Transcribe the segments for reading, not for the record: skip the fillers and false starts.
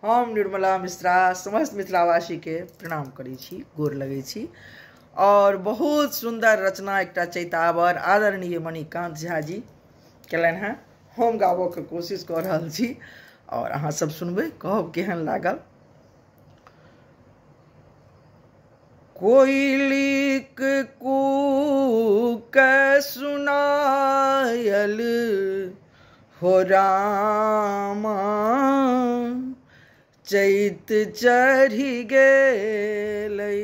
हम निर्मला मिश्रा समस्त मिथिलावासी के प्रणाम करै छी, गोर लगै छी। और बहुत सुंदर रचना एकटा चैतावर आदरणीय मणिकांत झा जी केलनि हैं। हम गाबऽ के कोशिश कऽ रहल छी और अहाँ सब सुनबै, कहब केहन लागल। कोयलिक कूक सुनायल हो रामा, चैत चढ़ि गेलै।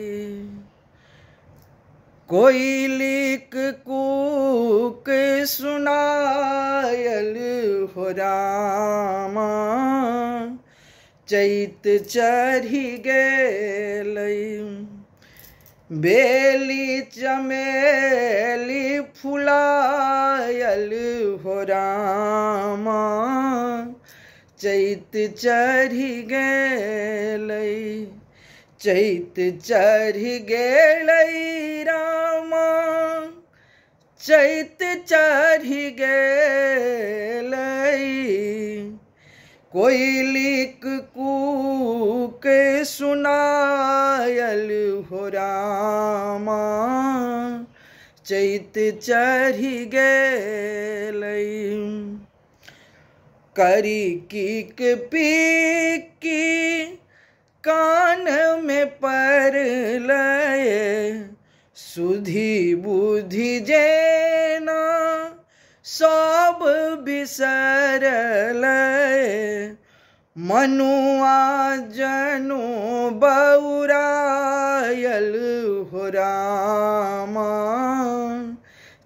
कोयलिक कूक सुनायल हो रामा, चैत चढ़ि गेलै। बेली चमेली फुलायल हो रामा, चैत चढ़ि गेलै। चैत चढ़ि गेलै रामा, चैत चढ़ि गेलै। कोयलिक कूक सुनायल हो रामा, चैत चढ़ि गेलै। करिकीक पीकी कान में पड़लै, सुधि बुद्धि जेना सब बिसरलै। मनुआ जनु बौरायल हो रामा,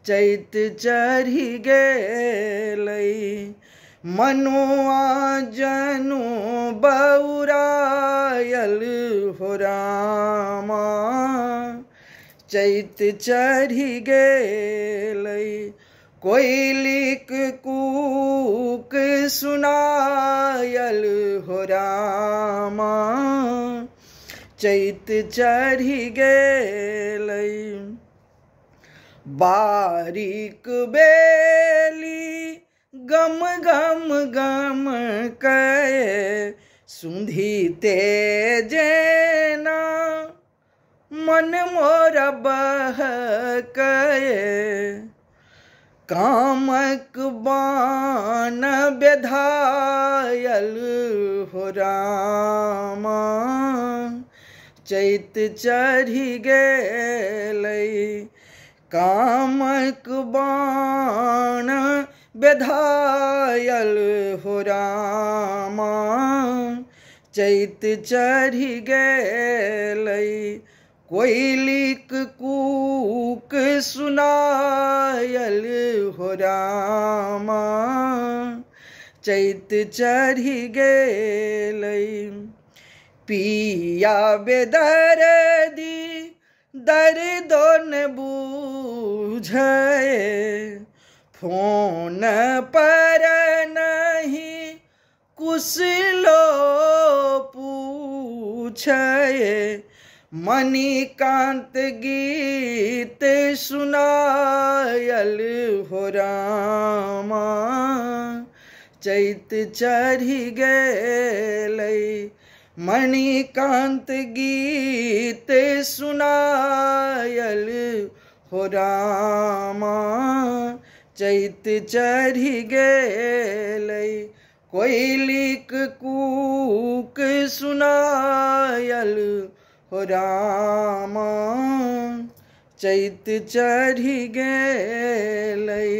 चैत चढ़ि गेलै। मनुआ जनु बौरायल हो रामा, चैत चढ़ि गेलै। कोयलिक कूक सुनायल हो रामा, चैत चढ़ि गेलै। बारीक बेली गम गम गम कए, सुंधिते जेना मन मोर बहकए। कामक बाण बेधायल हो रामा, चैत चढ़ि गेलै। कामक बाण बेधायल हो रामा, चैत चढ़ि गेलै। कोयलिक कूक सुनायल हो रामा, चैत चढ़ि गेलै। पिया बेदर्दी दर्दो न बूझे, फोन पर नहीं कुशलो पूछे। मणिकांत गीत सुनायल हो रामा, चैत चढ़ि गेलै। मणिकांत गीत सुनायल हो रामा, चैत चढ़ि गेलै। कोयलिक कूक सुनायल हो रामा, चैत चढ़ि गेलै।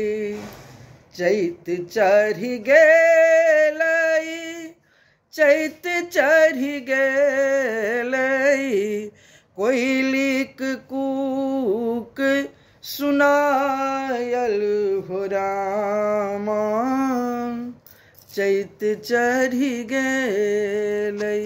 चैत चढ़ि गेलै, चैत चढ़ि गेलै। कोयलिक कूक सुनायल हो रामा, चैत चढ़ि गेलै।